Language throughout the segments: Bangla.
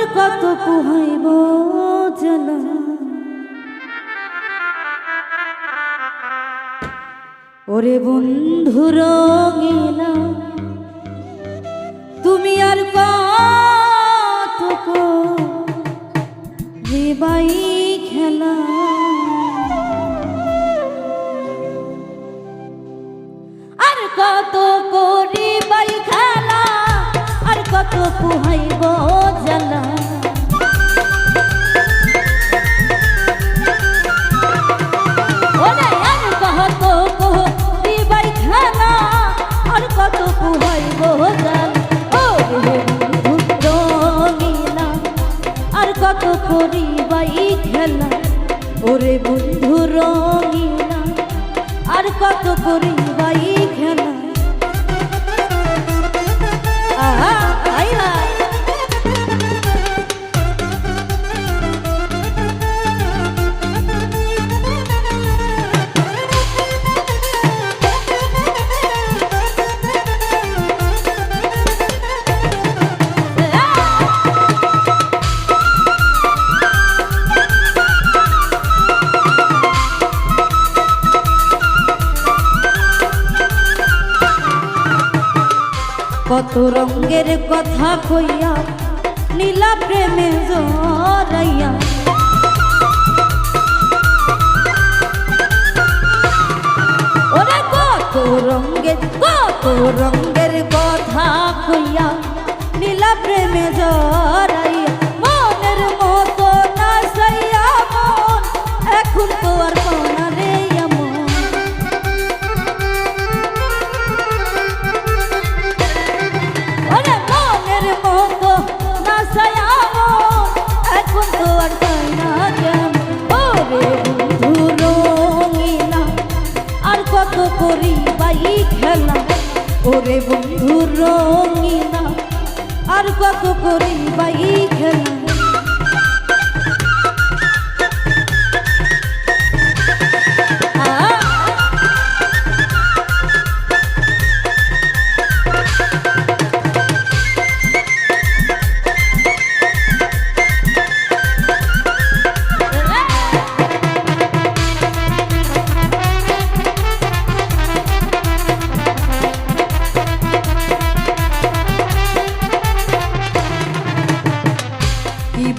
কত পুহাইব জ্বালা ওরে বন্ধু রঙিলা তুমি আর কত করিবাই খেলা আর কত করিবাই খেলা আর কত পুহাইব জ্বালা কত পুহাইব জাল ওরে বন্ধু রঙিলা আর কত করিবাই খেলা ওরে বন্ধু রঙিলা আর কত করিবাই খেলা আহা আইলা কত রঙের কথা কইয়া নীলা প্রেমে জড়াইয়া ওরে কত রঙের কথা কইয়া নীলা প্রেমে জড়াইয়া মনের মতো নাচাইয়া মন এখন তো আর পাওনা রে করিবাই খেলা ওরে বন্ধু রঙিলা আর কত করিবাই খেলা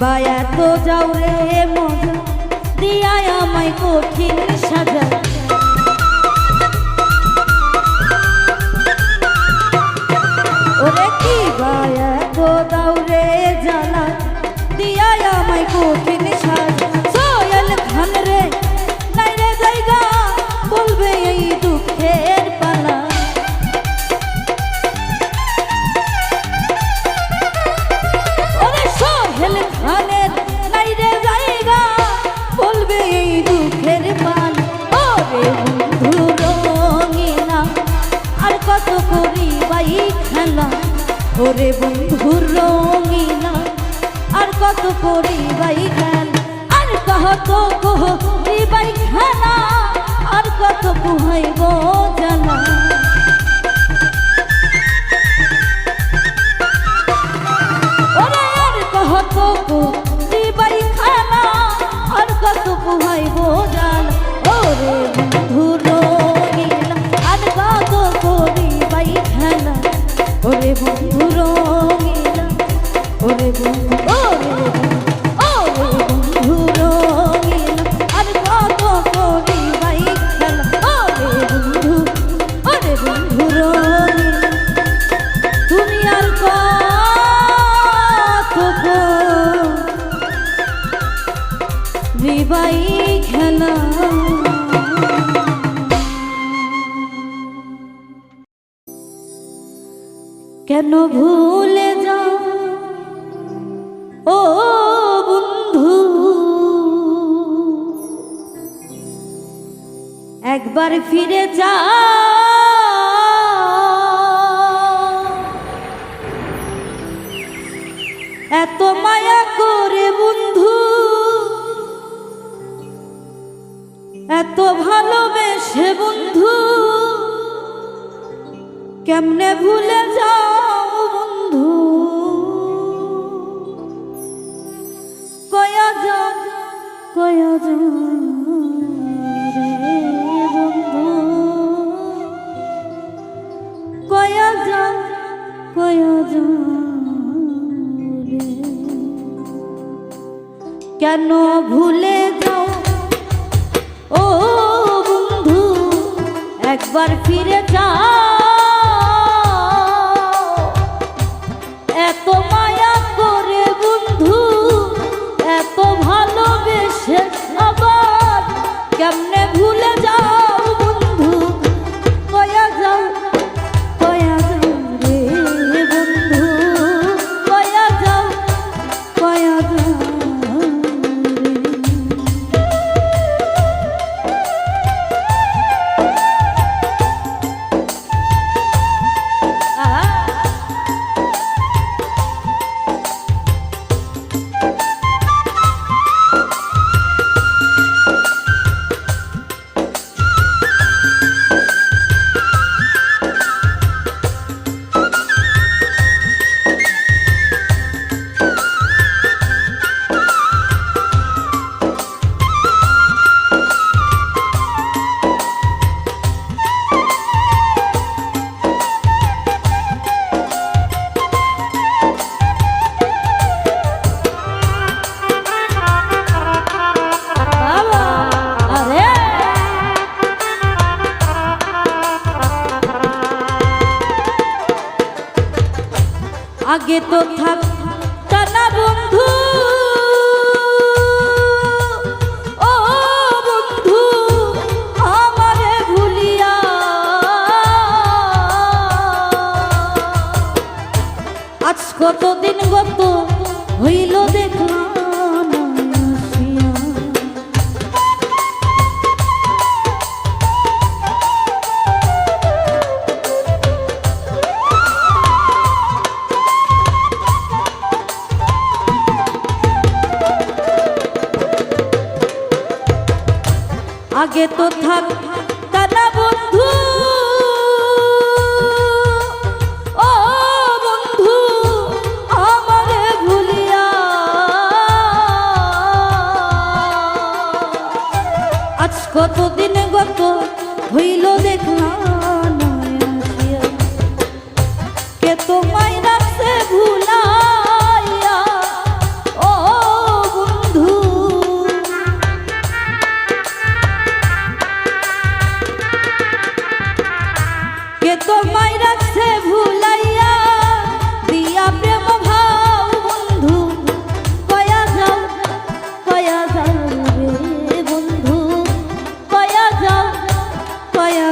বায়া তো যাও রে মজা দিয়া আমায় কঠিন সাজা ওরে কি বায়া তো দাও রে জ্বালা দিয়া আমায় কঠিন সাজা সোহেল খান রে নাই রে জায়গা বলবে এই দুঃখের পালা ওরে সোহেল খানের নাই রে জায়গা বলবে এই দুঃখের পাল ওরে বন্ধু রঙিলা আর কত করিবাই খেলা ওরে বন্ধু রঙিলা আর কত করিবাই খেলা আর কত করিবাই খেলা আর কত পুহাইব জ্বালা ওরে আর কত করিবাই খেলা আর কত পুহাইব জ্বালা ওরে বন্ধু রঙিলা আর কত করিবাই খেলা ওরে বন্ধু রঙিলা ওরে বন্ধু রঙিলা আর কত করিবাই খেলা ওরে বন্ধু রঙিলা তুমি আর কত করিবাই খেলা কেন ভুলে যাও ও বন্ধু একবার ফিরে যাও এত মায়া করে বন্ধু এত ভালোবেসে বন্ধু কেমনে ভুলে যাও বন্ধু কেন ভুলে যাও ও বন্ধু, একবার ফিরে যাও। এত মায়া করে বন্ধু, এত ভালোবেসে আবার কেমনে ভুলে যাও বন্ধু, কয়া যাও রে বন্ধু, কয়া যাও রে। আগে তো থাকতা না বন্ধু, ও বন্ধু আমারে ভুলিয়া, আজ কতদিন গত হইল দেখলাম আসিয়া। আগে তো থাকতা না বন্ধু, ও বন্ধু আমারে ভুলিয়া, আজ কতদিন গত হইল দেখলাম আসিয়া। কে তোমায় রাখছে ভুলাইয়া ও বন্ধু, তোমায় রাখছে ভুলাইয়া, দিয়া প্রেম ভাও বন্ধু, কয়া যাও রে বন্ধু, কয়া যাও রে।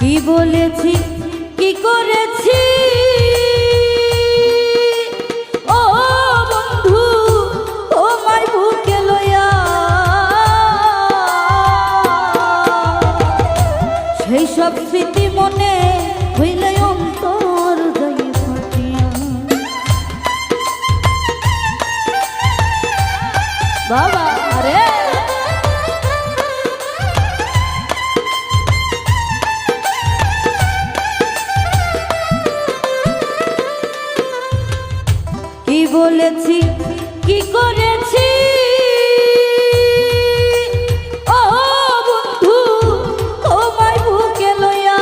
কি বলেছি কি করেছি ও বন্ধু, তোমায় বুকে লইয়া, সেই সব স্মৃতি মনে হইলে অন্তর যাই ফাটিয়া। বাবা আরে কি বলেছি কি করেছি ও বন্ধু, তোমায় বুকে লইয়া,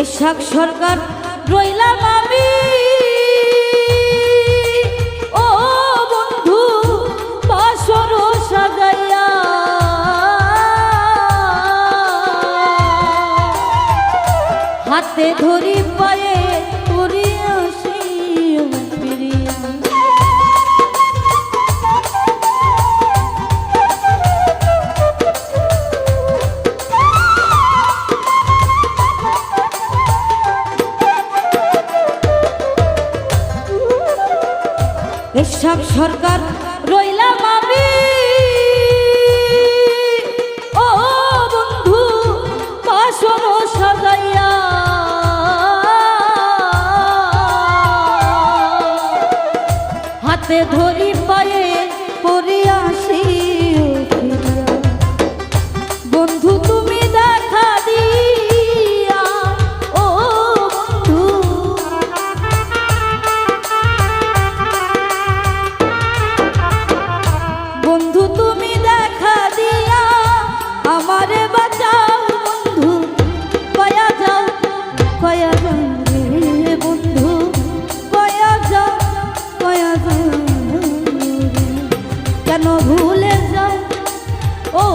ইশাক সরকার রইলাম আমি ও বন্ধু বাসর সাজাইয়া হাতে ধরি পায়ে করি আসি ফিরিয়া ইশাক সরকার রইলাম আমি ও বন্ধু বাসর সাজাইয়া হাতে ধরি পায়ে পড়ি আসি বন্ধু তুমি দেখা দিয়া ও বন্ধু বন্ধু তুমি দেখা দিয়া আমারে বাঁচাও বন্ধু কয়া যাও রে বন্ধু কয়া যাও কেন ভুলে যাও ও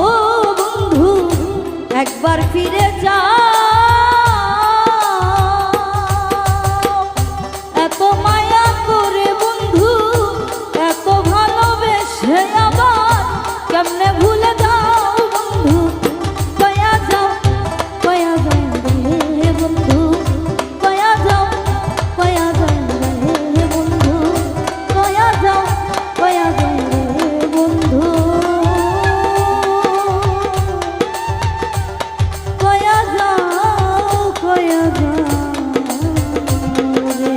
বন্ধু একবার ফিরে যাও এত মায়া করে বন্ধু এত ভালোবেসে আবার কেমনে ভুলে যাও বন্ধু কয়া যাও রে বন্ধু কয়া যাও রে বন্ধু কয়া যাও রে বন্ধু কয়া যাও রে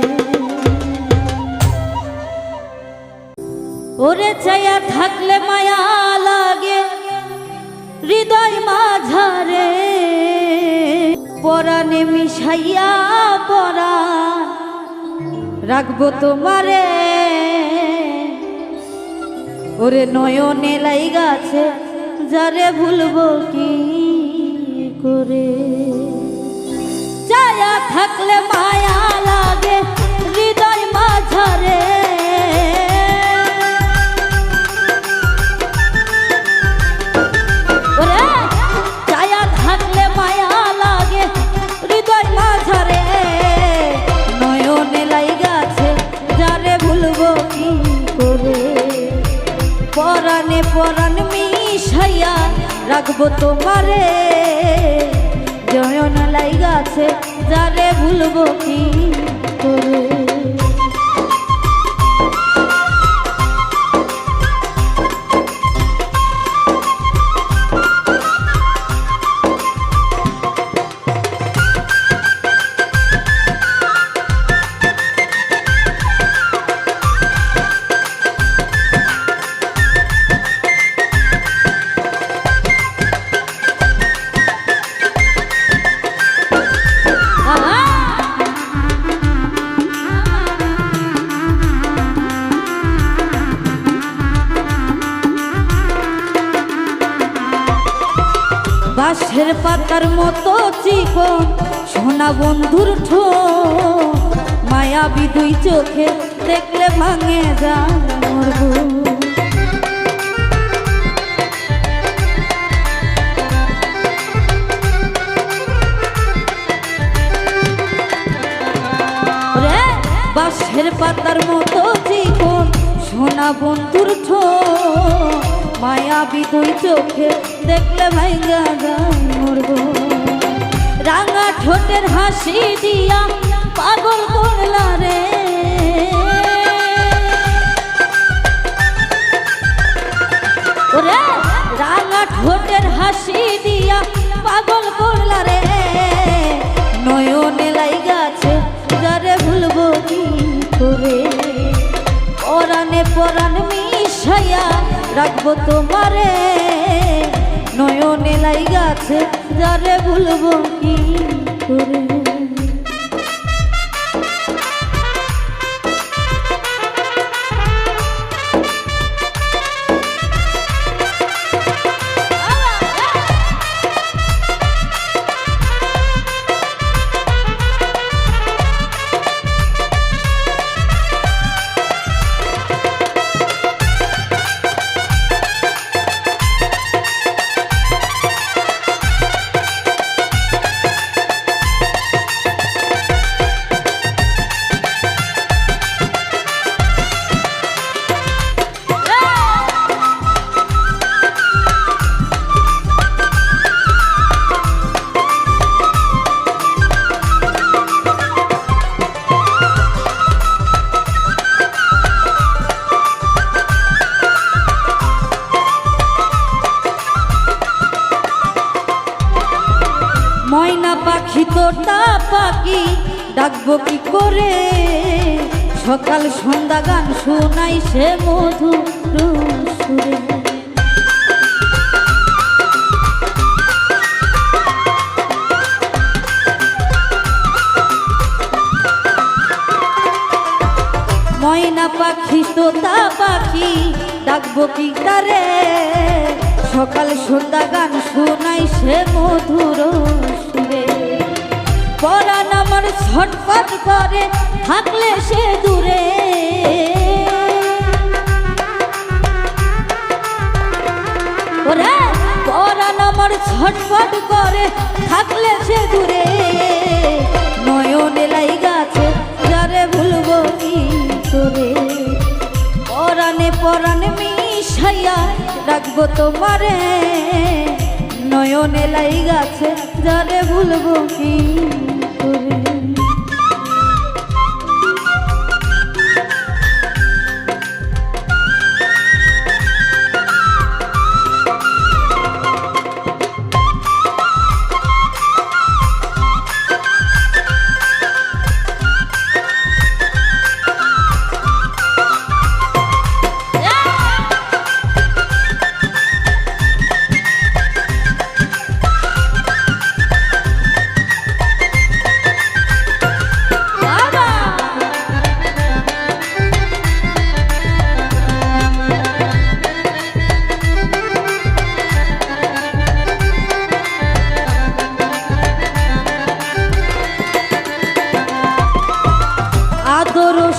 ওরে চাইয়া থাকলে মায়া লাগে হৃদয় মাঝারে পরাণে মিশাইয়া পরা রাখবো তোমারে ওরে নয়নে লাইগাছে যারে ভুলবো কি করে চাইয়া থাকলে মায়া লাগে হৃদয় মাঝারে চায়া থাকলে মায়া লাগে হৃদয় মাঝারে নয়নে লাইগাছে যারে ভুলবো কি করে পরাণে পরাণ মিশাইয়া রাখবো তোমারে নয়ন লাইগাছে যারে ভুলবো কি করে বাঁশের পাতার মতো চিকন সোনা বন্ধুর ঠোঁট মায়াবী দুই চোখে দেখলে ভাঙে যায় মোর বাঁশের পাতার মতো চিকন সোনা বন্ধুর ঠোঁট মায়াবী দুই চোখে দেখলে ভাইগা যায় মরবো রাঙা ঠোঁটের হাসি দিয়া পাগল করলা রে ওরে রাঙা ঠোঁটের হাসি দিয়া পাগল করলা রে নয়নে লাইগাছে যারে ভুলবো কি করে পরাণে পরাণ মিশাইয়া রাখবো তোমারে নয়নে লাইগাছে যারে ভুলবো কি করে ময়না পাখি তোতা পাখি ডাকবো কি করে, সকাল সন্ধ্যা গান শোনাই সে মধুর সুরে। ময়না পাখি তোতা পাখি ডাকবো কি তারে, সকাল সন্ধ্যা গান শোনাই সে মধুর সুরে। পরাণ আমার ছটফট করে থাকলে সে দূরে, ওরে পরাণ আমার ছটফট করে থাকলে সে দূরে। নয়নে লাইগাছে যারে ভুলবো কি করে, পরাণে পরাণ মিশাইয়া রাখবো তোমারে। নয়নে লাইগাছে যারে ভুলবো কি করে।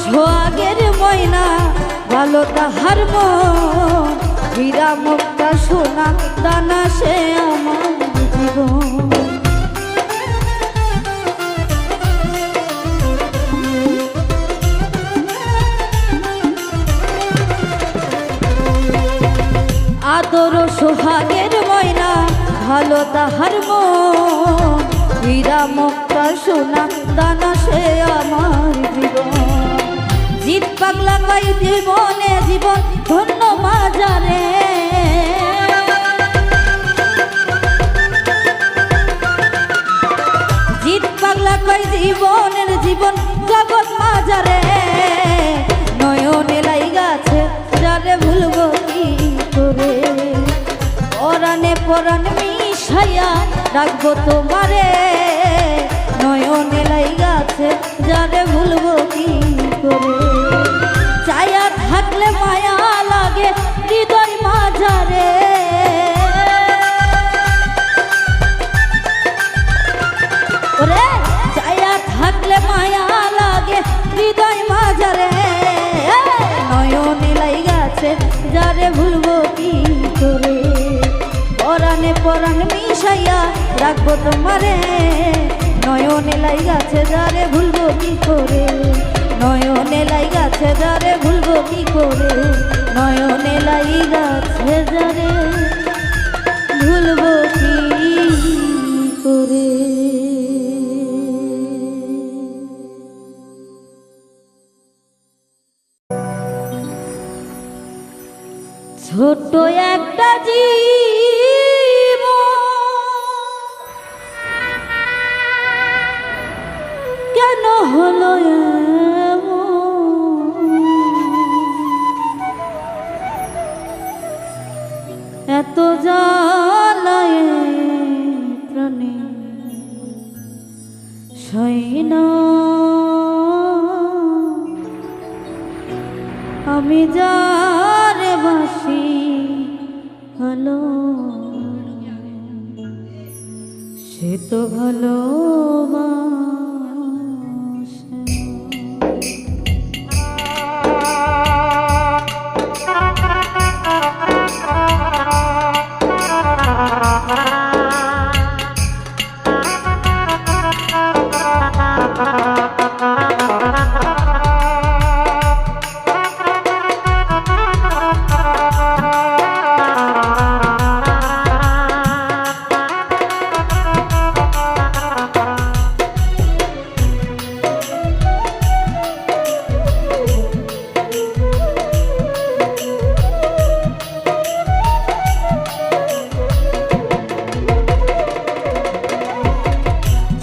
সোহাগের ময়না ভালো তাহার মন, হীরা মুক্তা সোনা দানা সে আমার জীবন। আদর সোহাগের ময়না ভালো তাহার মন, হীরা মুক্তা সোনা দানা সে আমার জীবন। জিত পাগলা কই জীবনে জীবন ধন্য মাজারে, জিত পাগলা কই জীবনের জীবন জগৎ মাজারে। নয়নে লাইগাছে যারে ভুলবো কি করে, পরাণে পরাণ মিশাইয়া রাখবো তোমারে। নয়নে লাইগাছে যারে ভুলবো কি করে, চায়া থাকলে মায়া লাগে হৃদয় মাঝারে। ওরে চায়া থাকলে মায়া লাগে হৃদয় মাঝারে। নয়নে লাইগাছে যারে ভুলবো কি করে, পরাণে পরাণ মিশাইয়া রাখবো তোমারে। নয়নে লাইগাছে যারে ভুলবো কি করে, নয়নে লাইগাছে যারে ভুলবো কি করে, নয়নে লাইগাছে যারে ভুলবো কি করে। ছোট একটা জীবন কেন হলো এত জ্বালায় প্রাণে সইনা, আমি যারে বাসি ভালো সে তো ভালোবাসে।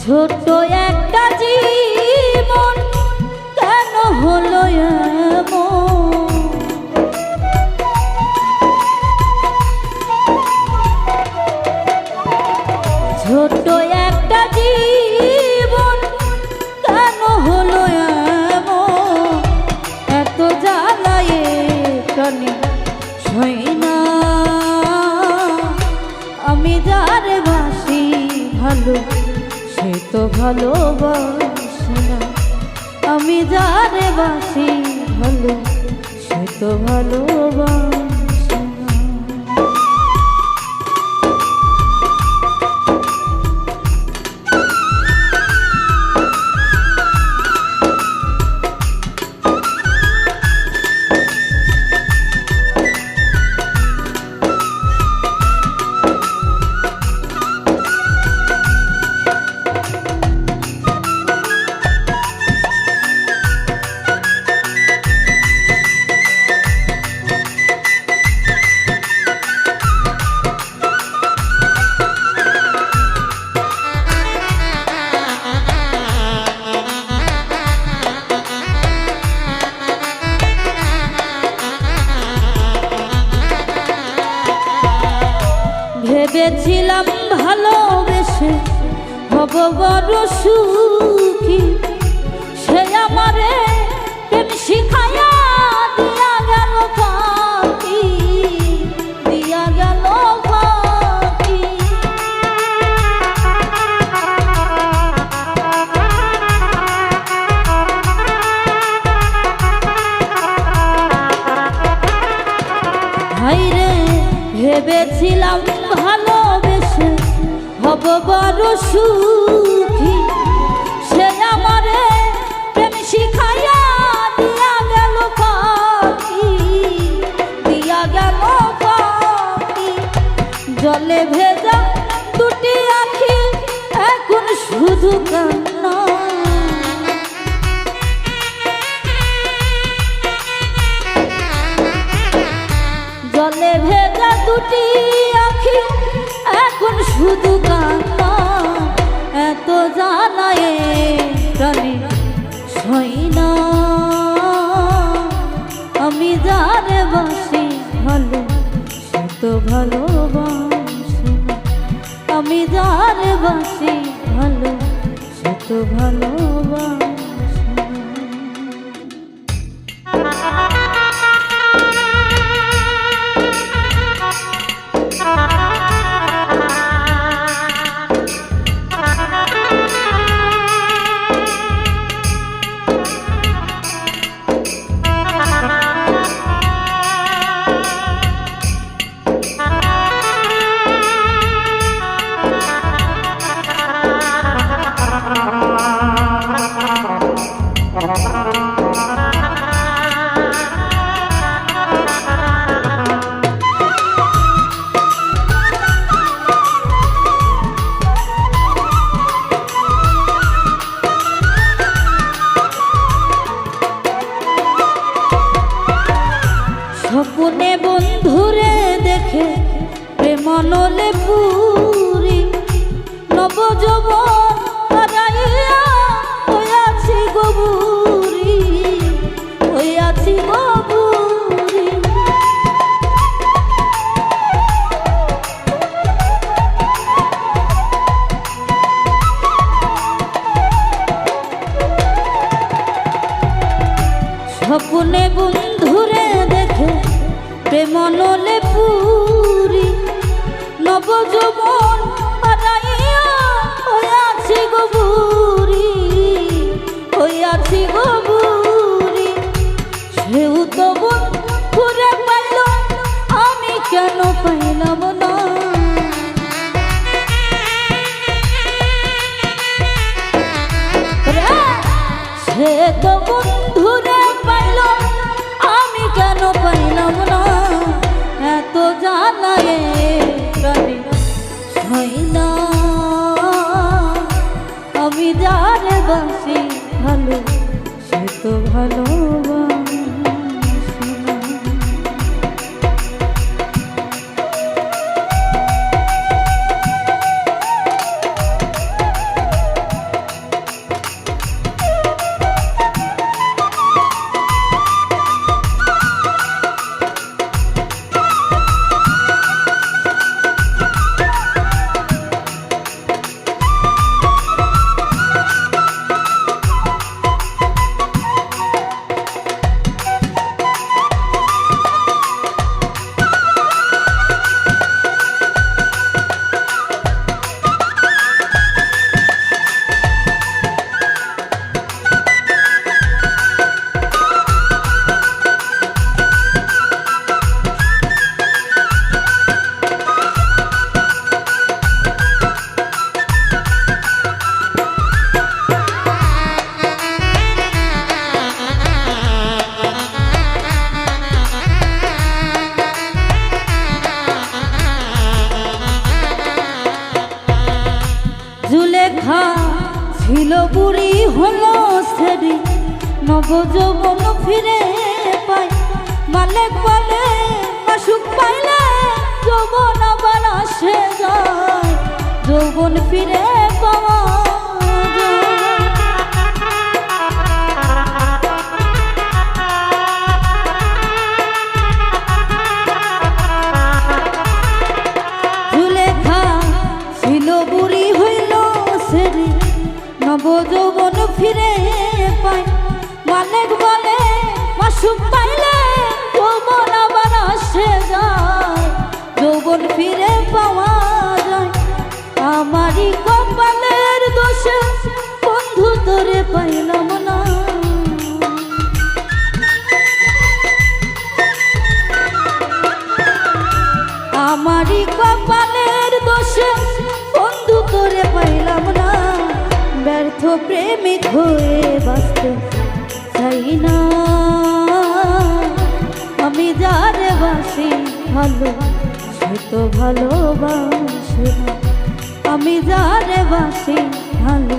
ছোট একটা জীবন কেন হলো এমন? ছোট একটা জীবন কেন হলো এমন? এত জ্বালায় প্রাণে সই না। আমি যারে বাসি ভালো সে তো ভালোবাসে না। আমি যারে বাসি ভালো সে তো ভালোবাসে না। ভেবেছিলাম ভালোবেসে হব বড় সুখী, সে আমারে প্রেম শিখাইয়া দিয়া গেল ফাঁকি, দিয়া গেল ফাঁকি। হায়রে ভেবেছিলাম ভালোবেসে হব বড় সুখী, সে আমারে প্রেম শিখাইয়া দিয়া গেল ফাঁকি, দিয়া গেল ফাঁকি। জলে ভেজা দুটি আঁখি এখন শুধু কান্না, জলে ভেজা দুটি আঁখি এখন শুধু কান্না। এত জ্বালায় প্রাণে সই না। আমি যারে বাসি ভালো সে তো ভালোবাসে না। আমি যারে বাসি ভালো সে তো ভালোবাসে না। স্বপ্নে বন্ধুরে দেখে প্রেমনলে পুরি, নবযৌবন হারাইয়া হইয়াছি গবুরি, হইয়াছি গবুরি। স্বপ্নে বন্ধুরে দেখে প্রেমনলে পুরি, নবযৌবন হারাইয়া হইয়াছি গবুরি, হইয়াছি গবুরি। সেও তো বন্ধুরে পাইল আমি কেন পাইলাম না? সে তো বন্ধুরে পাইল আমি কেন পাইলাম না? এত জ্বালায় প্রাণে সই না। আমি যারে বাসি ভালো সে তো ভালোবাসে না। জুলেখা ছিল বুড়ি হলো সেরি নবযৌবন ফিরে পায় মালিক বলে মাসুক পাইলে যৌবন আবার আসে যায় যৌবন ফিরে পাওয়া জুলেখা ছিল বুড়ি হইল সেরি নবযৌবন ফিরে পায় মালিক বলে মাসুক পাইলে যৌবন আবার আসে যায় যৌবন ফিরে পাওয়া যায় আমারই কপালের দোষে বন্ধু তোরে পাইলাম না আমারই কপালের দোষে বন্ধু তোরে পাইলাম না ব্যর্থ প্রেমিক হয়ে বাঁচতে চাই না আমি যারে বাসি ভালো সে তো ভালোবাসে না আমি যারে বাসি ভালো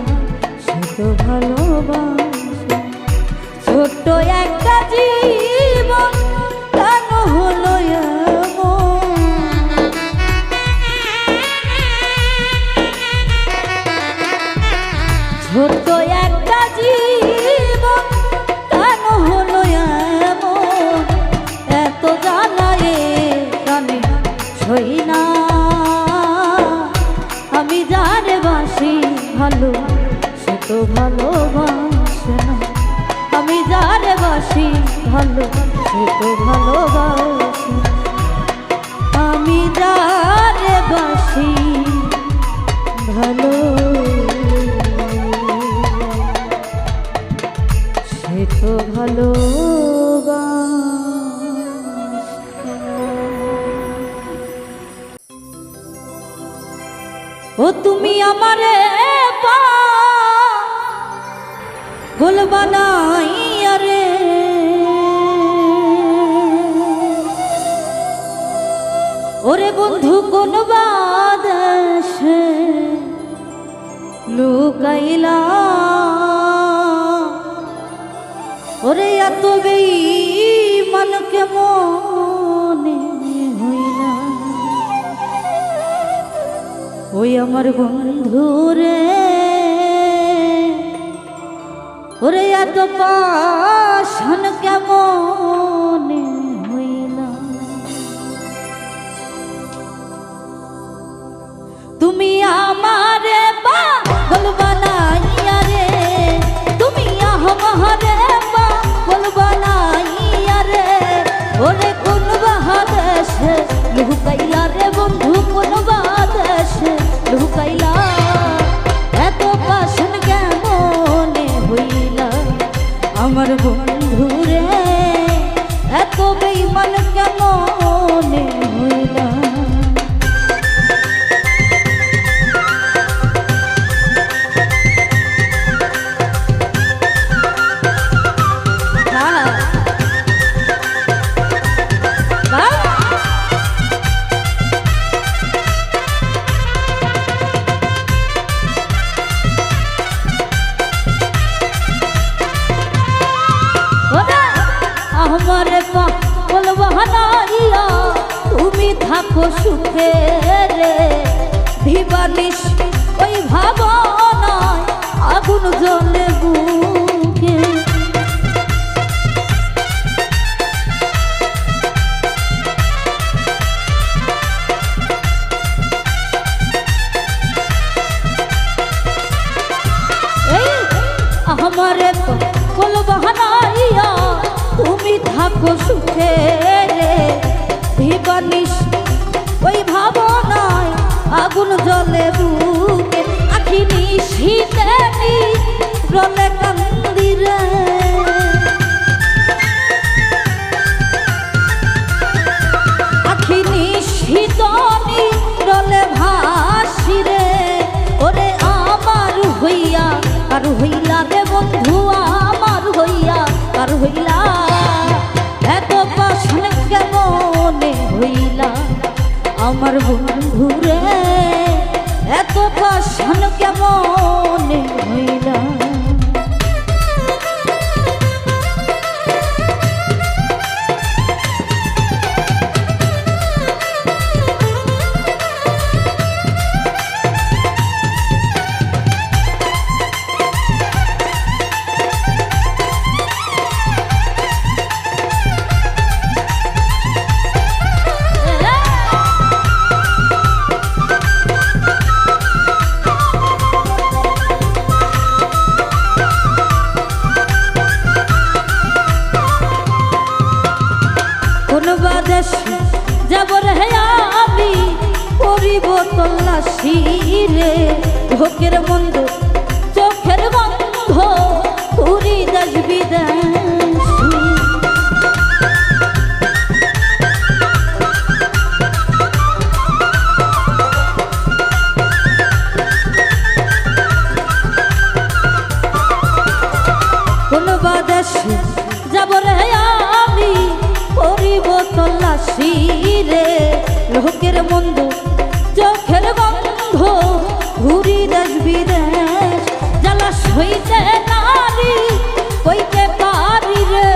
সে তো ভালোবাসে ছোট্ট একটা জীবন কেন হলো ছোট্ট একটা জীবন কেন হলো এমন এত জ্বালায়ে কানে সই না আমি যারে বাসি ভালো সে তো ভালোবাসে না আমি যারে বাসি ভালো সে তো ভালোবাসে আমি যারে বাসি ভালো সে তো ভালোবাসে ও তুমি আমারে পাগল বানাইয়া রে ওরে বন্ধু কোন বাদেশে লুকাইলা ওরে এত বেঈমান কেমনে হইলা ওই আমার বন্ধু রে ওরে এত পাষাণ কেমনে হইলা তুমি আমারে পাগল বানাইয়া রে তুমি আমারে পাগল বানাইয়া রে ওরে কোন বাদেশে লুকাইলা রে বন্ধু কোন বাদেশে লুকাইলা এত পাষাণ কেমনে হইলা আমার বন্ধু রে এত বেঈমান কেমনে হইলা আমারে পাগল বানাইয়া তুমি থাকো সুখে রে দিবানিশ ওই ভাবনায় আগুন জ্বলে বুকে আমারে পাগল বানাইয়া তুমি থাকো সুখে রে দিবানিশ ওই ভাবনায় আগুন জ্বলে বুকে আখি নিশীতে রলে কান্দি রে আখি নিশীতে রলে ভাসি রে ওরে আমার হইয়া আর হইলা রে বন্ধু আমার হইয়া আর হইলা এত পাষাণ কেমনে হইলা আমার বন্ধু রে এত পাষাণ কেমন তল্লাশি রে ভোগের মন্দ চোখের বন্ধ পুরি দেশ বিদেশি কোন বাদেশে যাব রে আমি করিব তল্লাশি রে লোকের মন্দ চোখের বন্ধ ঘুরি দেশ বিদেশ জ্বালা সইতে নারী কইতে পারি রে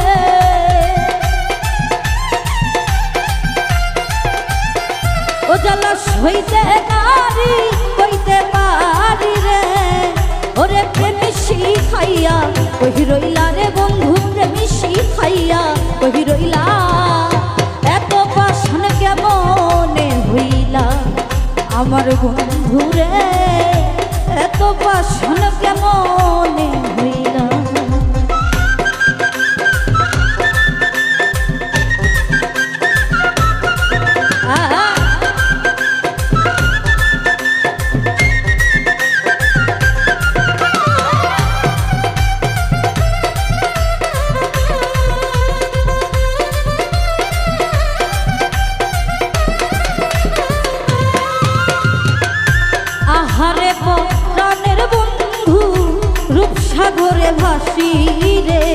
ও জ্বালা সইতে নারী কইতে পারি রে ওরে প্রেমী শিখাইয়া কহি রইলা রে বন্ধু প্রেমী শিখাইয়া কহি রইলা এত পাশান কেমনে হইলা আমার বন্ধু রে এত পাশান কেমনে হইলা আহারে প্রাণের বন্ধু রূপসাগরে ভাসি রে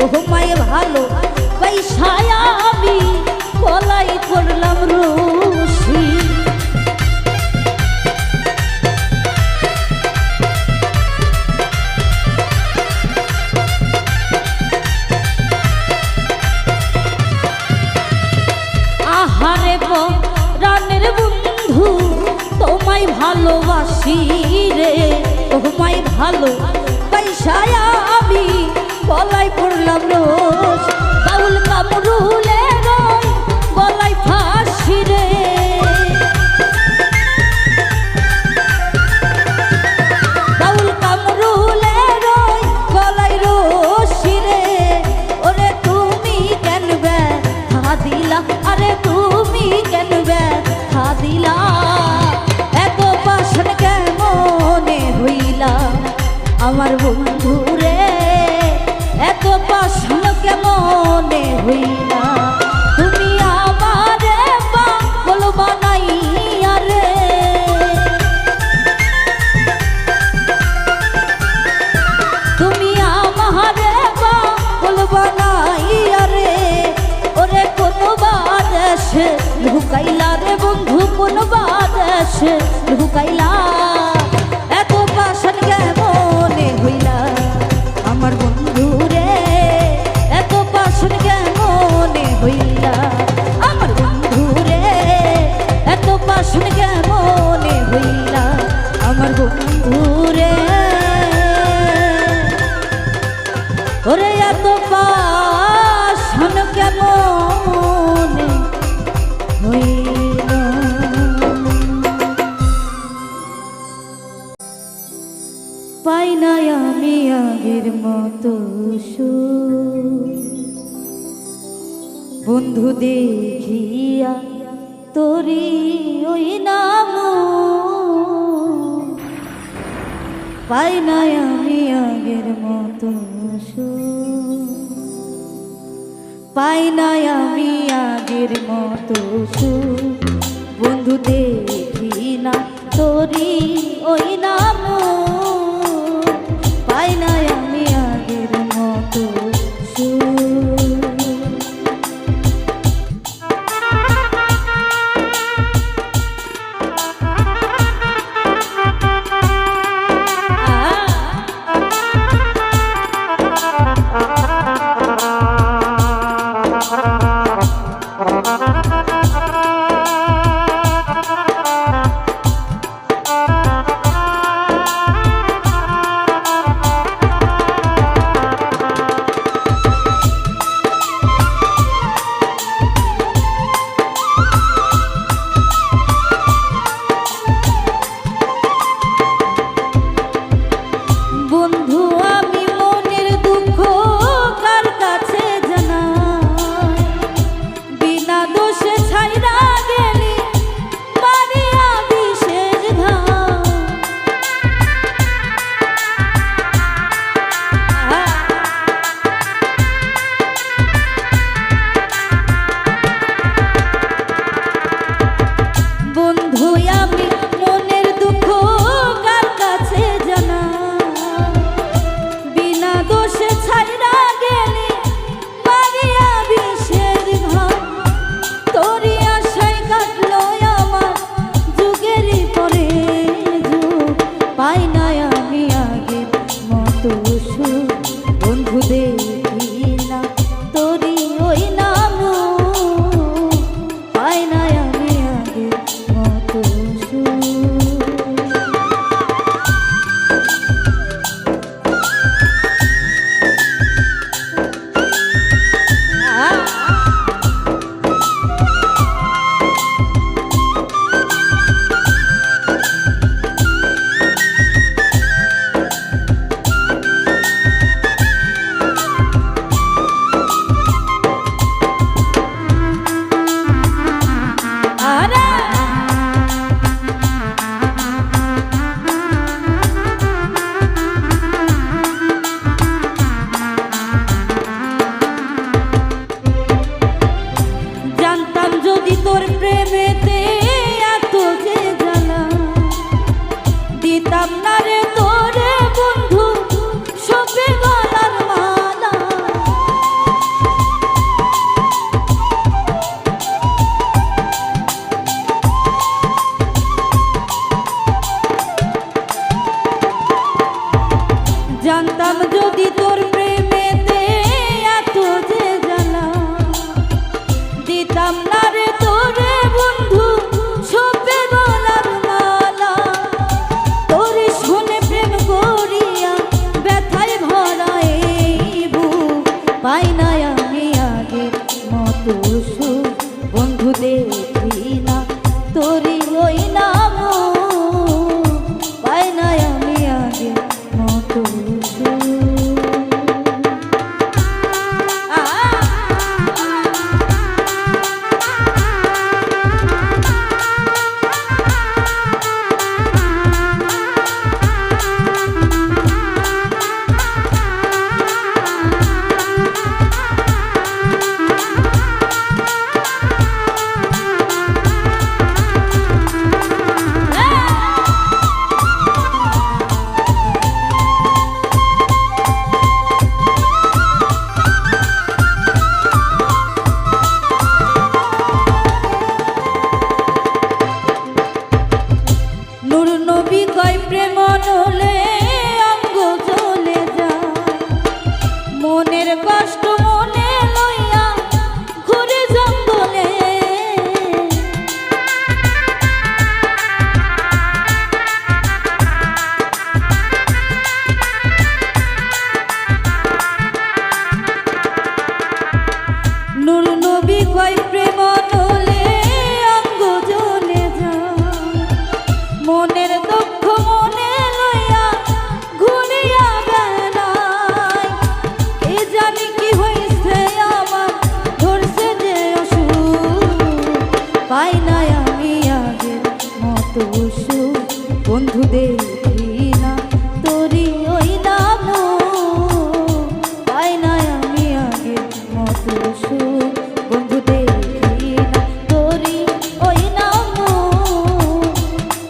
ও মায়ে ভালো পয়সায় আমি পলাই করলাম রুশি আহারে প্রাণের বন্ধু তোমায় ভালোবাসি রে তোমায় ভালো পয়সায় আমি বলাই পড়লাম রোজ বাউল কামরুলে রই বলাই ফাঁসি রে বাউল কামরুলে রই বলাই রশি রে ওরে তুমি কেন ব্যথা দিলা আরে তুমি কেন ব্যথা দিলা কেমনে হইলা আমার বন্ধু রে এত পাশান কেমনে হইলা তুমি আমারে পাগল বানাইয়া রে তুমি আমারে পাগল বানাইয়া রে ওরে কোন বাদেশে লুকাইলা রে বন্ধু কোন বাদেশে লুকাইলা এত পাশান কেমনে হইলা আমার বন্ধু রে এত পাশান কেমনে হইলা আমার বন্ধু রে এত পাশান কেমনে হইলা আমার বন্ধু রে ওরে এত পাশান কেমনে হইলা পাই না আমি আগের মতো বন্ধু দেখিয়া তোরি ওই নাম পাই না আমি আগের মতো পাই না আমি আগের মতো বন্ধু দেখি না তোরি ওই নাম পাই না আমি আগের মতো জানতাম যদি তোর প্রেমেতে এত যে জ্বালা, দিতাম না রে তোরে বন্ধু সবে গলার মালা। তোরে শুনে প্রেম করিয়া ব্যথায় ভরা এই বুক, পাই না আমি আগের মতো সুখ। বন্ধু দেখি না তোরই ওই নাম, পাই না আমি আগের মতো সুখ। প্রেম নলে অঙ্গ জ্বলে যায়, মনের কষ্ট মনে লইয়া ঘুরে জঙ্গলে। নূর নবী কয় প্রেম নলে অঙ্গ জ্বলে যায়, মনের বন্ধু দেখি না তোরই ওই নাম, পাই না আমি আগের মতো সুখ। বন্ধু দেখি না তোরই ওই নাম,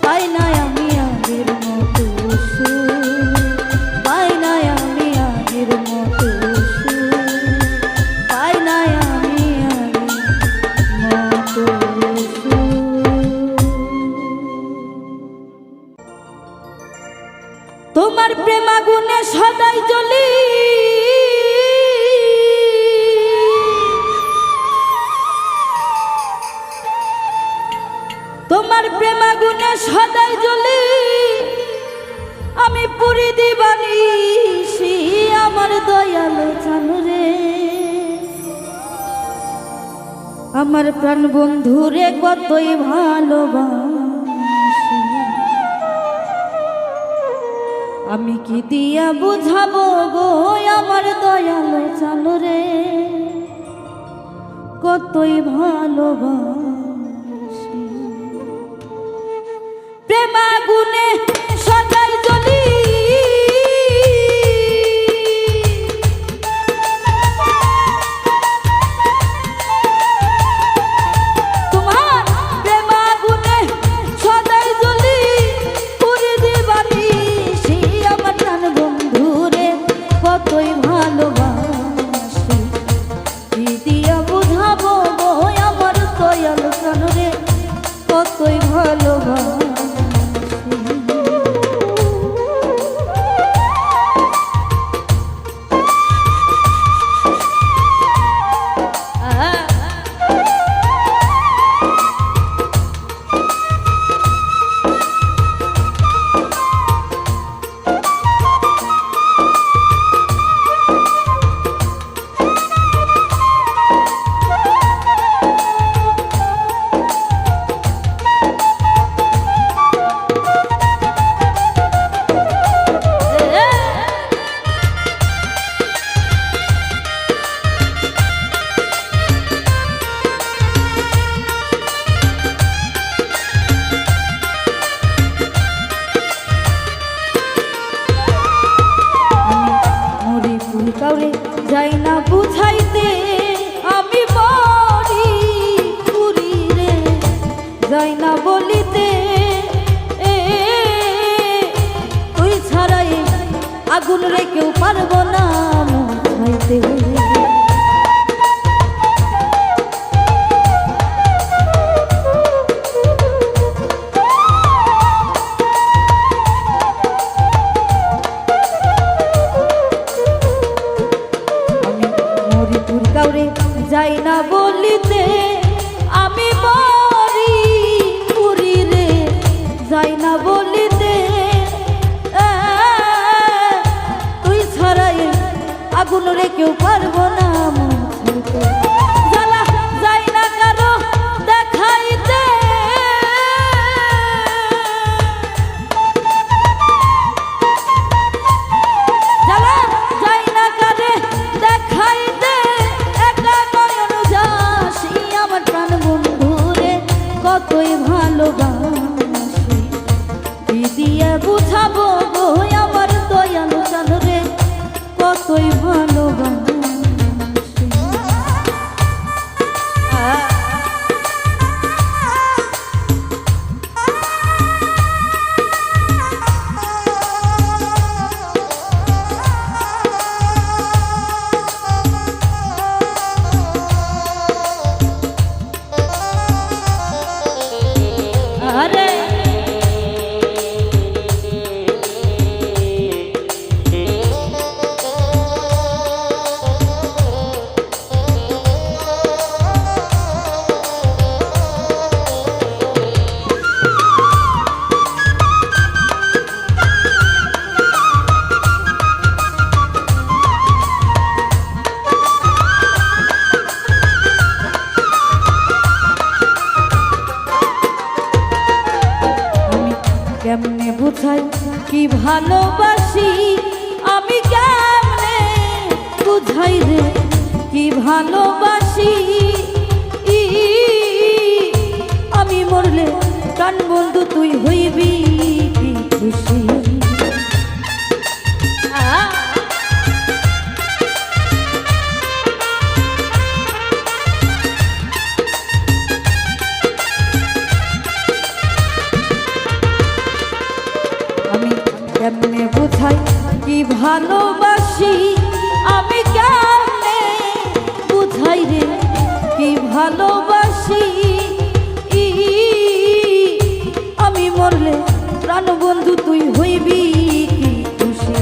পাই না আমি আগের মতো সুখ, পাই না আমি আগের মতো সুখ, পাই না আমি আগের মতো সুখ। তোমার প্রেম আগুনে সদাই জ্বলি, তোমার প্রেম আগুনে সদাই জ্বলি, আমি পুরি দিবানিশি আমার দয়ালু জানু রে। আমার প্রাণ বন্ধু রে কতই ভালোবাসি, আমি কি দিয়া বুঝাবো গো আমার দয়ালু জানু রে, কতই ভালোবাসি। প্রেম আগুনে সদাই জ্বলি, তোমার প্রেম আগুনে সদাই জ্বলি, পুরি দিবানিশি আমার প্রাণ বন্ধু রে কতই ভালোবাসি। কি দিয়া বুঝাবো গো আমার দয়ালু জানু রে, কতই ভালোবাসি। কাউরে যাই না বুঝাইতে, আমি মরি পুরি রে যাই না বলিতে, তুই ছাড়াই আগুন রে কেউ পারবো না বুঝাইতে। যাই না বলিতে আমি মরি পুরি রে যাই না বলিতে তুই ছাড়াই আগুন রে কেউ পারবো না মুছতে জ্বালা যাই না কারো দেখাইতে জ্বালা যাই না কারে দেখাইতে একা নয়ন যাসি আমার প্রাণ বন্ধু রে কতই ভালোবাসি কি দিয়ে বুঝাবো গো আমার দয়ালু চান রে কতই ভালোবাসি আরে কেমনে বুঝাই কি ভালোবাসি আমি কেমনে বুঝাই রে কি ভালোবাসি আমি মরলে প্রাণ বন্ধু তুই হইবি কি খুশি কেমনে বুঝাই কি ভালোবাসি আমি কেমনে বুঝাই রে কি ভালোবাসি আমি মরলে প্রাণ বন্ধু তুই হইবি কি খুশি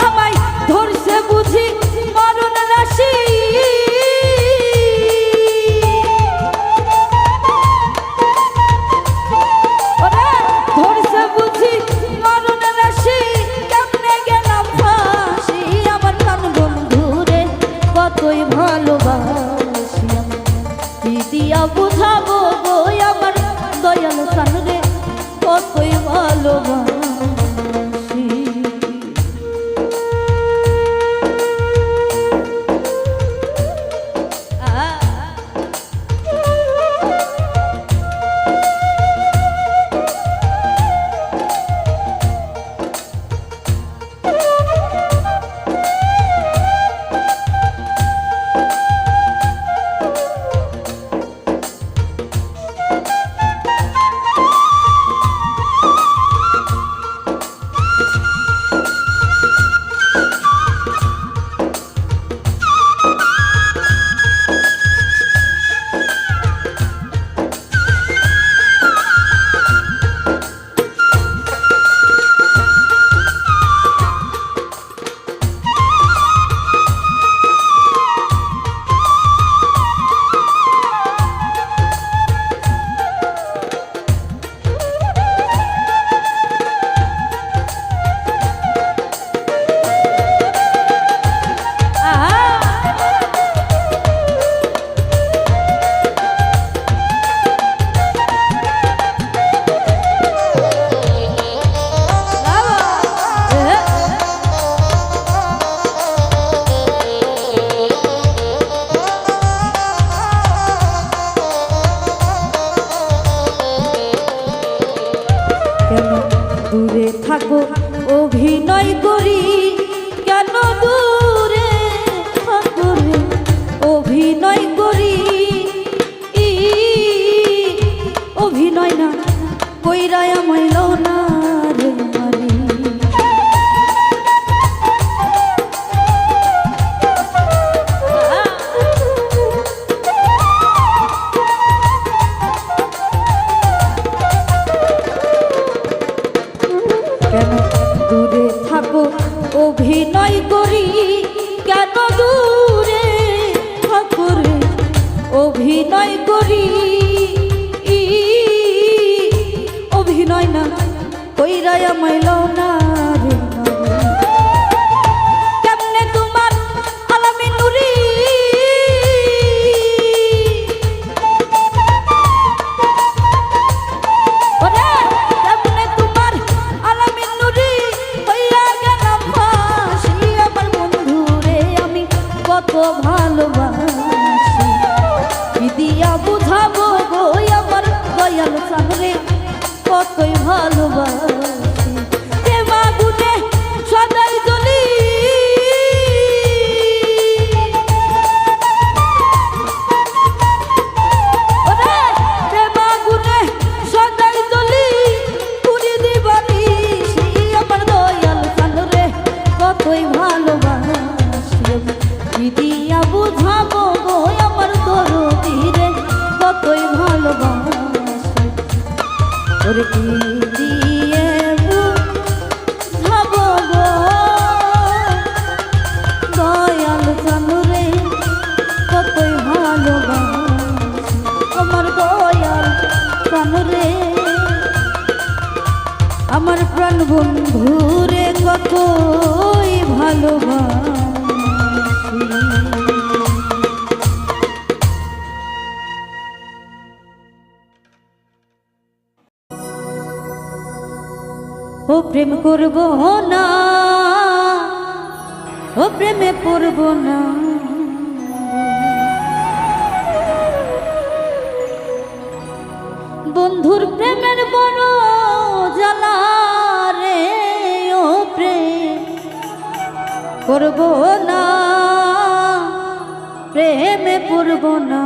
আমায় ধরছে বুঝি মরণ রাশি ধরছে বুঝি মরণ রাশি কেমনে গেলাম ফাঁসি আমার প্রাণ বন্ধু রে কতই ভালোবাসি কি দিয়া বুঝাবো গো আমার দয়ালু প্রাণ রে কতই ভালোবাসি দূরে থাকো অভিনয় করি কেন দূরে থাকো রে অভিনয় করি অভিনয় না কইরা আমায় লও না রে মারি কেন দূরে থাকো অভিনয় করি কেন দূরে থাকো রে অভিনয় করি অভিনয় না কইরা আমায় লও না রে কেমনে তোমার আলামি নুরি ওরে কেমনে তোমার আলামি নুরি হইয়া গেলাম ফাঁসি আমার বন্ধু রে আমি কত ভালোবাসি কি দিয়া বুঝাবো গো আমার দয়াল সামনে কতই ভালোবাসি প্রেম আগুনে সদাই জ্বলি ওরে প্রেম আগুনে সদাই জ্বলি পুরি দিবানি আমার দয়াল সামনে কতই ভালোবাসি কি দিয়া বুঝাবো গো আমার দরদি রে কতই ভালোবাসি ওরে কি দিয়ে বুঝাবো গো দয়াল জানু রে কতই ভালোবাসি আমার দয়াল জানু রে আমার প্রাণ বন্ধু রে কতই ভালোবাসি ও প্রেম করব না ও প্রেমে পড়ব না বন্ধুর প্রেমের বড় জ্বালা রে ও প্রেম করব না প্রেমে পড়ব না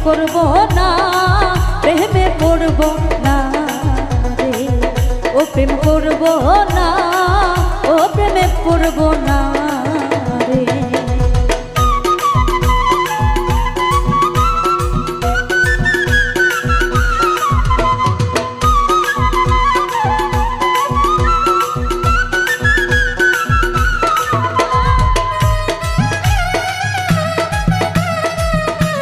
করব না প্রেমে পড়ব না রে ও প্রেম করব না ও প্রেমে পড়ব না রে প্রেম করব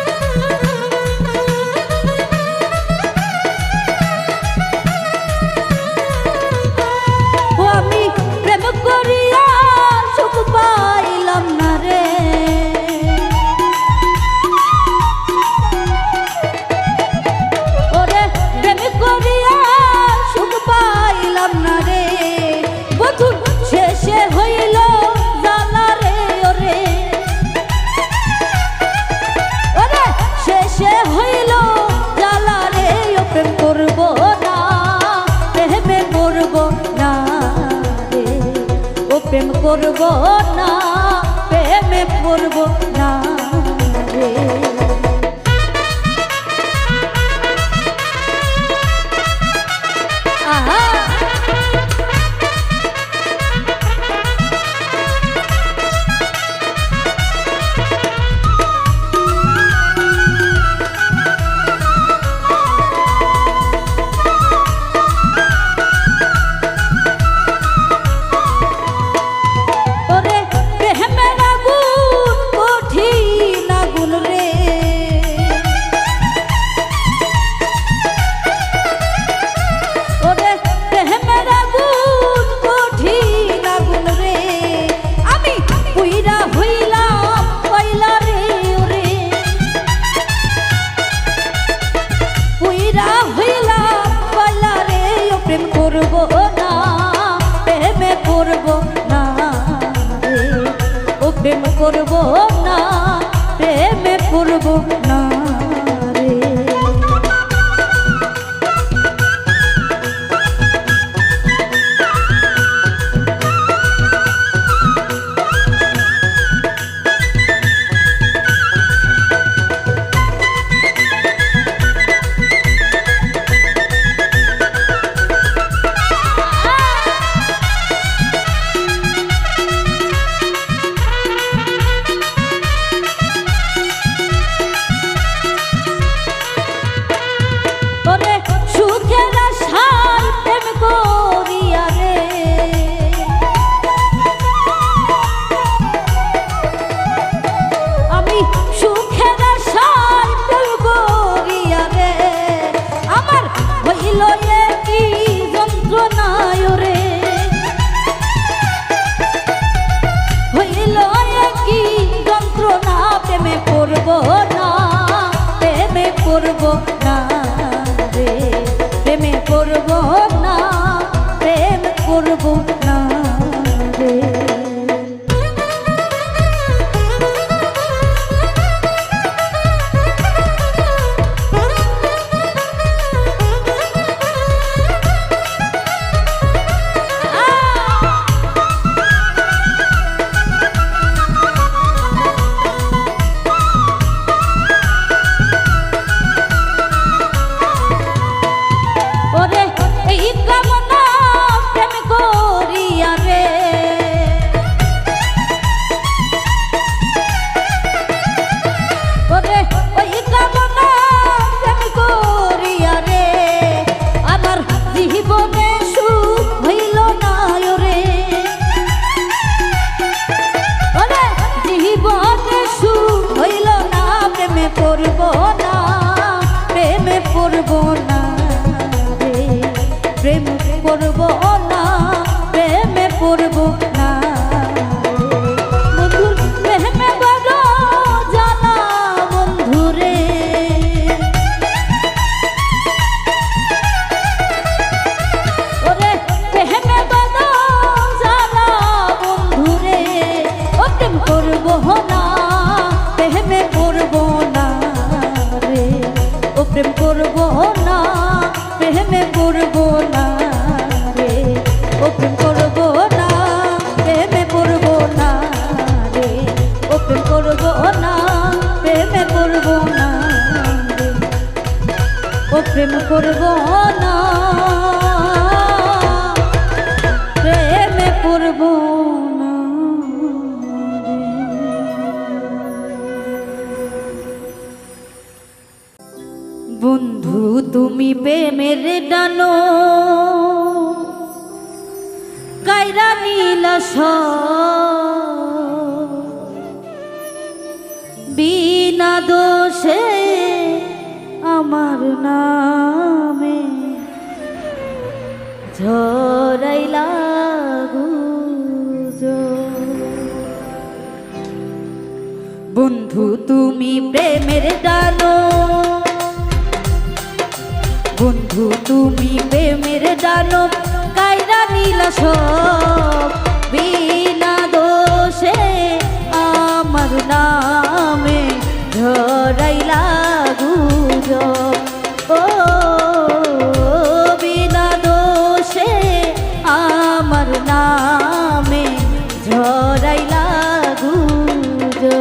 না প্রেমে পড়ব না রে প্রেম করব না প্রেমে পড়ব না রে। পড়ব না রে, প্রেমে পড়ব না, প্রেম করব না রে। করব না রে, প্রেম করব না, প্রেমে পড়ব না। বন্ধুর প্রেমে বড় জানা বন্ধুরে, ওরে প্রেমে বড় জানা বন্ধুরে, ও প্রেম করব না, প্রেমে পড়ব না রে, ও প্রেম করব না, প্রেমে পড়ব না রে, ও প্রেম করব না, প্রেমে পড়ব না রে, ও প্রেম করব না, প্রেমে পড়ব না রে, ও প্রেম করব না, প্রেমে পড়ব না রে। বন্ধু তুমি প্রেমের ডানো কাইরা নীলা বিনা দোষে আমার নামে ঝরাইলা গুজব। বন্ধু তুমি প্রেমের ডানো, বন্ধু তুমি প্রেমের ডানো কাইরা নীলা সব বিনা দোষে আমার নামে ঝরাইলা গুজব। ও বিনা দোষে আমার নামে ঝরাইলা গুজব।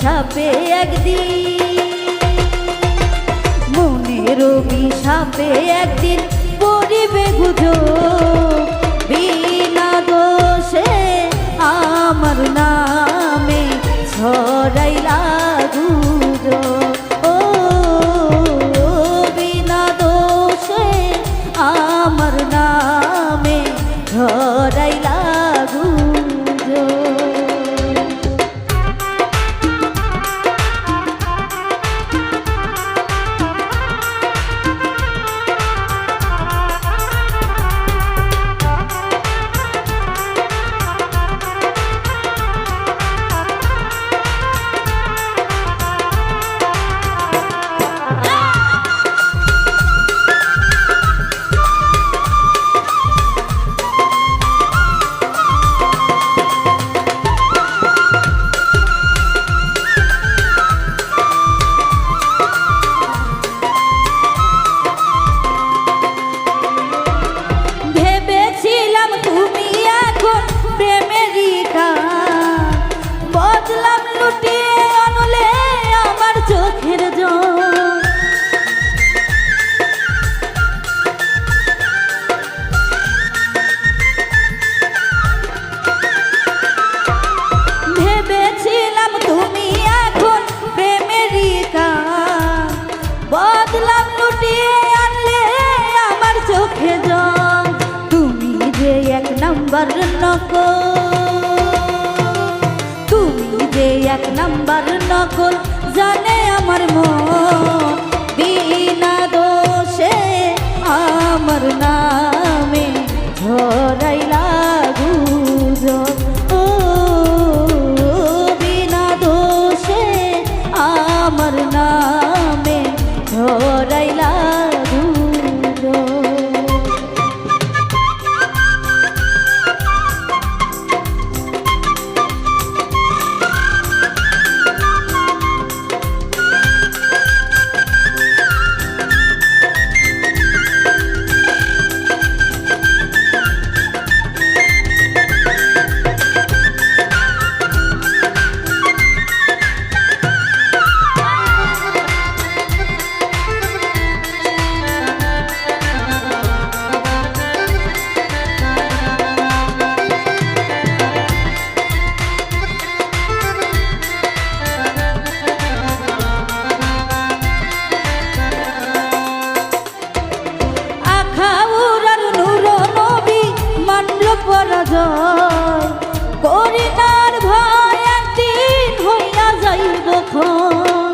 অভিশাপে একদিন, মনের অভিশাপে একদিন পড়িবে গুজব, বিনা দোষে আমার নামে ছড়াইলা গুজব। ও বিনা দোষে আমার নামে ছড়াইলা গুজব। তুমি যে এক নাম্বার নকল, জানে আমার মন, বিনা দোষে আমার নামে ছড়াইলা গুজব। ও বিনা দোষে আমার নামে ছড়াইলা গুজব। করিনার ভয় একদিন হইয়া যাইব ক্ষণ,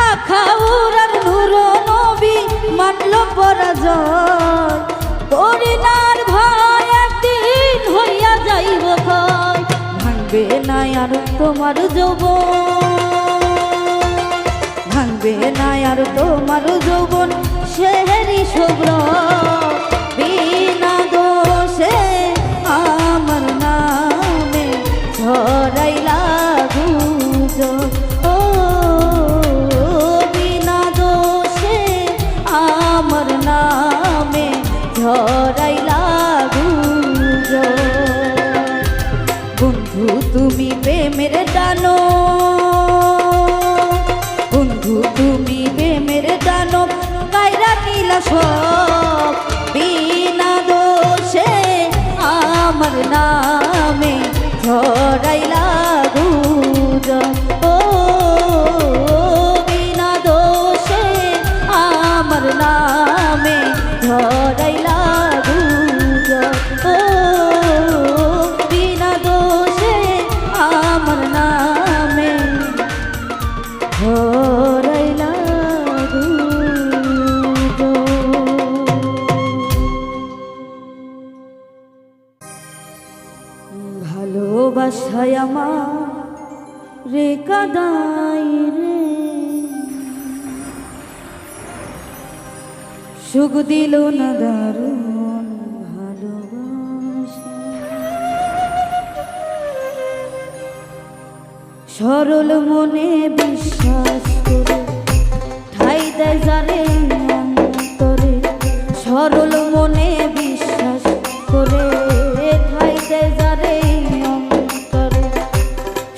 আখাউরার নূর নবী মানল পরাজয়, করিনার ভয় একদিন হইয়া যাইব ক্ষয়। ভাঙবে না আর তোমার যৌবন, ভাঙবে না আর তোমার যৌবন শেহরি শুভ্র, বিনা দোষে আমার নামে ছড়াইলা গুজব। ও বিনা দোষে আমার নামে ছড়াইলা গুজব। বন্ধু তুমি প্রেমের দানো, বন্ধু তুমি প্রেমের দানব, কাইরা নিলা সব, বিনা দোষে আমার নামে ছড়াইলা গুজব। ও বিনা দোষে আমার নামে ছড়াইলা গুজব। ও বিনা দোষে আমার নামে ছড়াইলা গুজব। ভালোবাসায় আমার রে কাদাই রে, সুখ দিল না দারুণ ভালোবাসা, সরল মনে বিশ্বাস করে ঠাই দেয় যারে অন্তরে, সরল মনে বিশ্বাস করে ঠাই দেয় যারে অন্তরে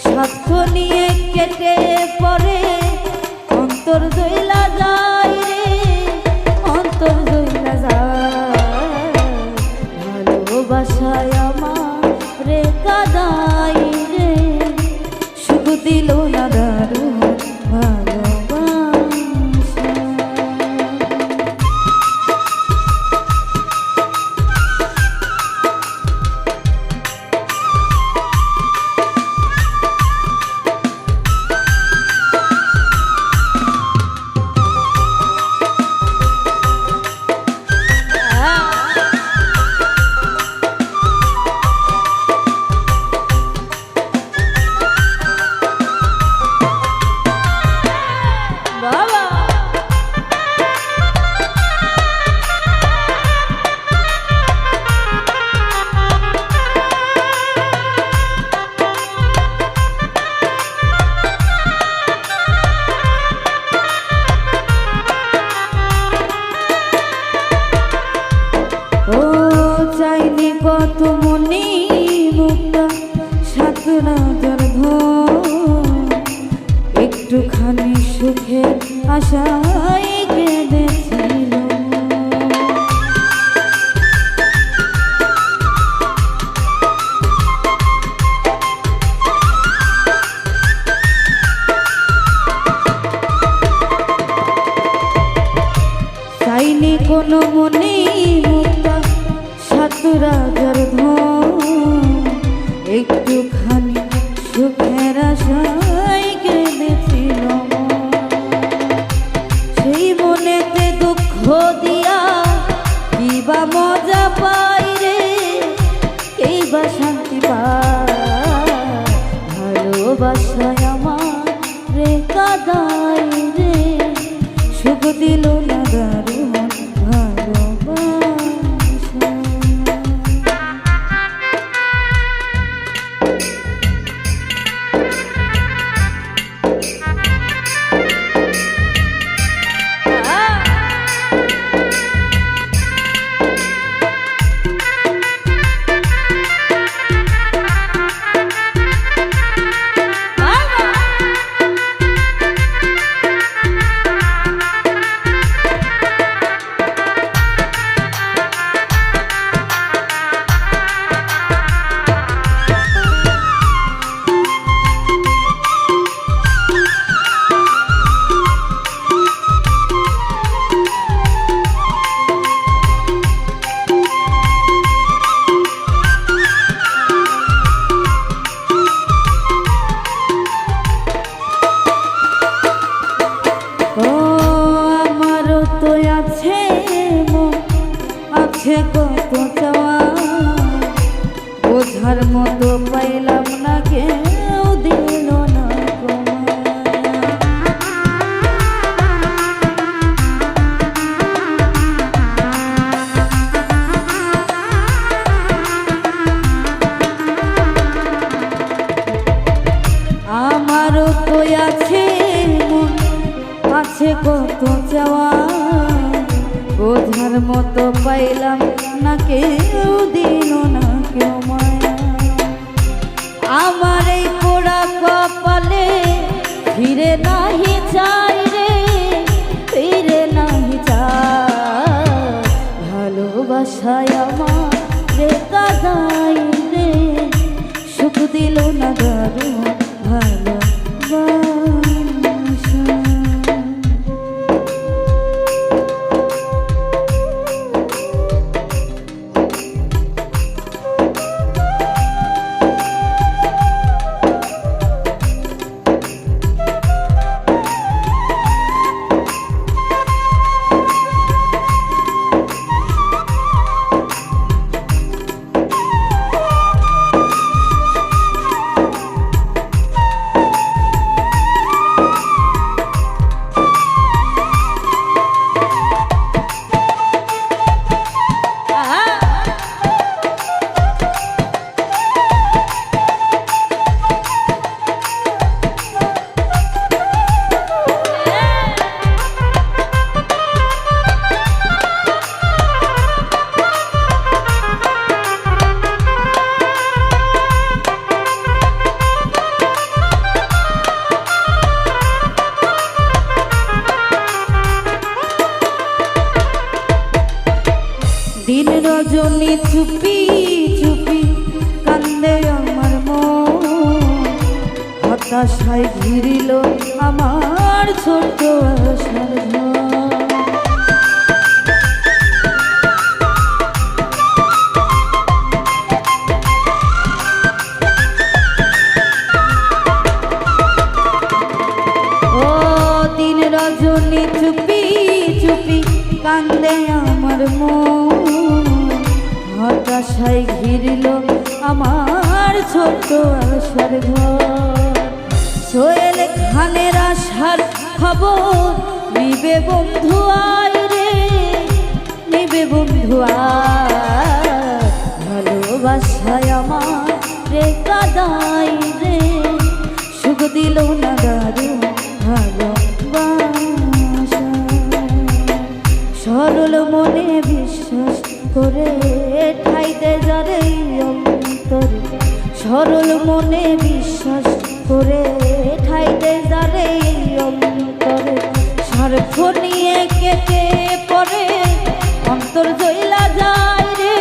স্বার্থ নিয়ে কেটে পড়ে অন্তর জইলা যায় রে অন্তর জইলা যায় ভালোবাসায় আমার রে কাদাই রে সুখ দিল না দারুণ কত মনি মুক্তা সাতরাজার ধন একটুখানি সুখে আশায় কেঁদেছিল চাইনি কোনো মনি মুক্তা রাজার ধন একটুখানি সুখের আশায় কেঁদেছিল সেই মনেতে দুঃখ দিয়া কিবা মজা পাই রে কেই বা শান্তি পায় ভালোবাসায় আমার রে কাদাই রে সুখ দিল না দারুণ আছে কত চাওয়া বোঝার মতো পাইলাম না কেউ দিল না আমারও তো আছে মন আছে কত চাওয়া বোঝার মতো পাইলাম না কেউ দিল না কেউ মায়া আমার এই পোড়া কপালে ফিরে নাহি চাই রে ফিরে নাহি চাই ভালোবাসায় আমার রে কাদাই রে সুখ দিল না দারুণ ভালোবাসা দিন রজনী চুপি চুপি কান্দে আমার মন, হতাশায় ঘিরিল আমার ছোট আশার ঘর। ও দিন রজনী চুপি চুপি কান্দে আমার মন, হতাশায় ঘিরিল আমার ছোট আশার ঘর। সোহেল খানের আশার খবর নিবে বন্ধু আয় রে, নিবে বন্ধু আয়, ভালোবাসায় আমার রে কাদাই রে, সুখ দিল না দারুণ ভালোবাসা। সরল মনে বিশ্বাস করে ঠাইতে যারে অন্তরে, সরল মনে বিশ্বাস করে ঠাইতে যারে অন্তরে, স্বার্থ নিয়ে কেটে পড়ে অন্তর জইলা যায় রে,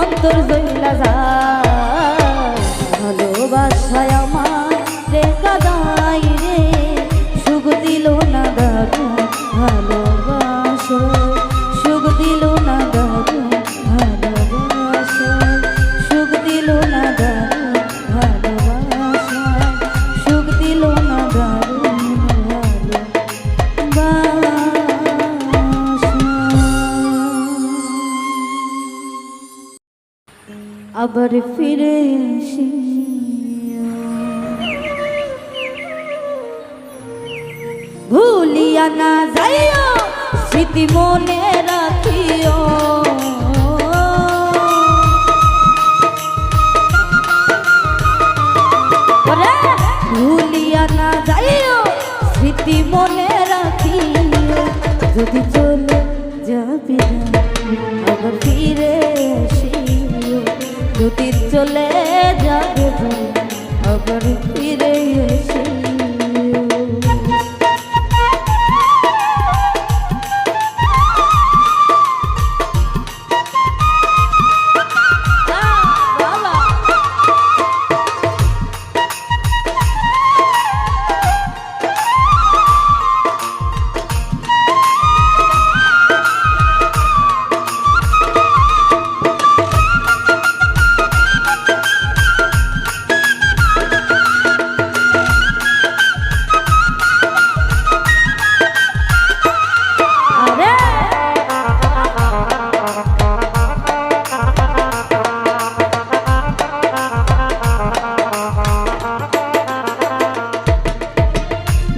অন্তর জইলা যায়, ভালোবাসায় আমার রে কাদাই রে, সুখ দিল না দারুণ ভালোবাসা, সুখ দিল না দারুণ ভালোবাসা, সুখ দিল না দারুণ ভালোবাসা, সুখ দিল না দারুণ ভালোবাসা। আবার ফিরে এসে ভুলিয়া না যাইও স্মৃতি মনে রাখিও, ভুলিয়া না যাইও স্মৃতি মনে রাখিও, যদি চলে যাবে আবার ফিরে এসিও, যদি চলে যাবে আবার ফিরে এসিও।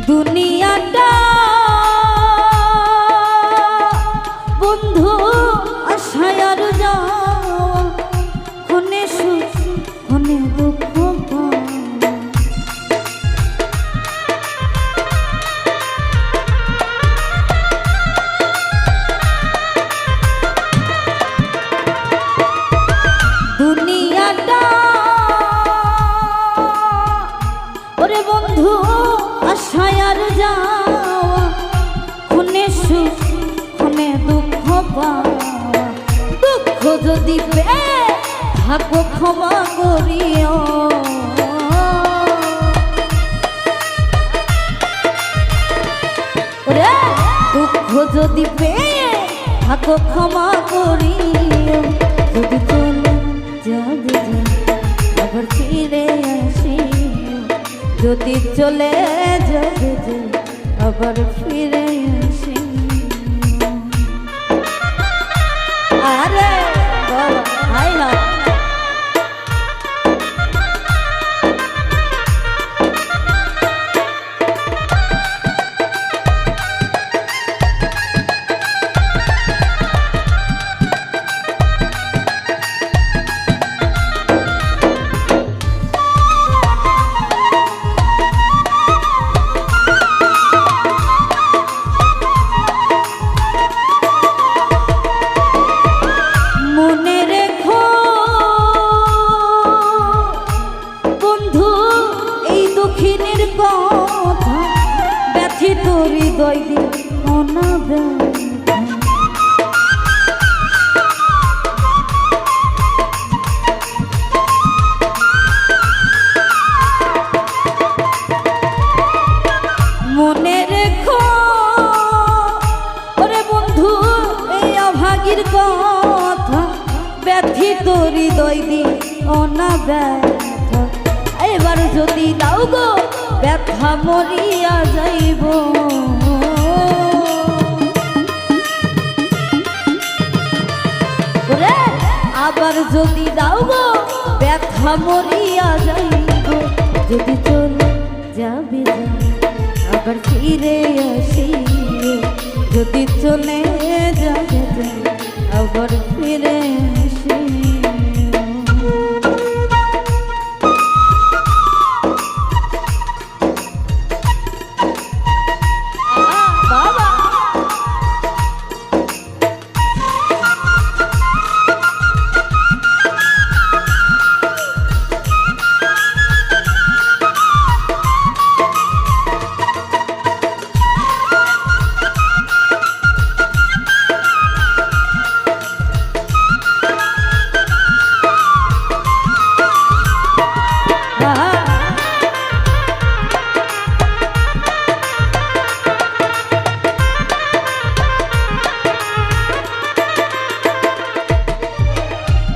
দুনিয়াটা বন্ধু আশায় আর যাওয়া, ক্ষণে সুখ ক্ষণে দুঃখ পাওয়া, দুনিয়াটা ওরে বন্ধু আশায় আর যাওয়া, ক্ষণে সুখ ক্ষণে দুঃখ পাওয়া, দুঃখ যদি পেয়ে থাকো ক্ষমা করিও, ওরে দুঃখ যদি পেয়ে থাকো ক্ষমা করিও, যদি চলে যাবে আবার ফিরে আসিও, যদি চলে যাবে আবার ফিরে আসি। আরে বাবা হাই না ভাগির কথা ব্যথিত হৃদয় দি অনা ব্যথা এবার যদি দাও গো ব্যথা মরিয়া যাইব আবার যদি দাও গো ব্যথা মরিয়া যাইব যদি চলে যাবে আবার ফিরে আসি যদি চলে যাবে আবার ফিরে আসি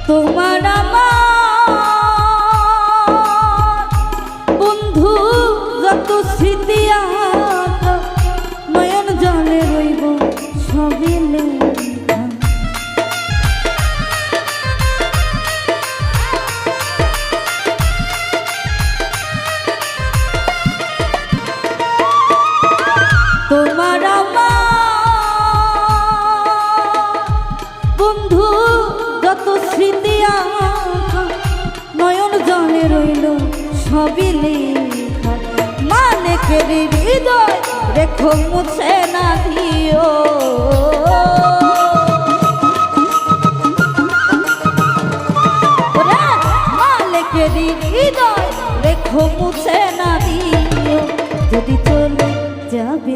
তোমার আমার বন্ধু যত স্মৃতি নয়ন জলে রইব সবই লেখা তোমার আমার বন্ধু যত স্মৃতি নয়ন জলে রইল সবই লেখা মালিকের হৃদয় রেখো মুছে না দিও মালিকের হৃদয় রেখো মুছে না দিও যদি চলে যাবে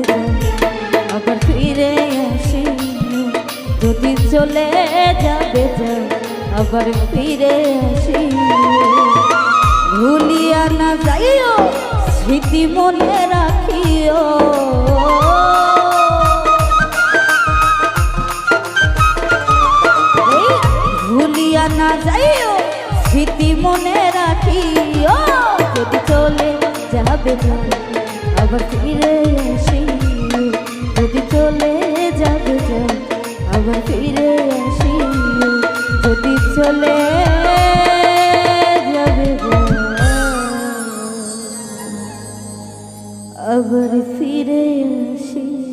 আবার ফিরে আসি যদি চলে যাবে আবার ফিরে আসি ভুলিয়া না যাইও স্মৃতি মনে রাখিও ভুলিয়া না যাইও স্মৃতি মনে রাখিও যদি চলে যাবে আবার ফিরে আসি যদি চলে যাবে আবার ফিরে আসি যদি চলে যাবে আবার ফিরে আসি।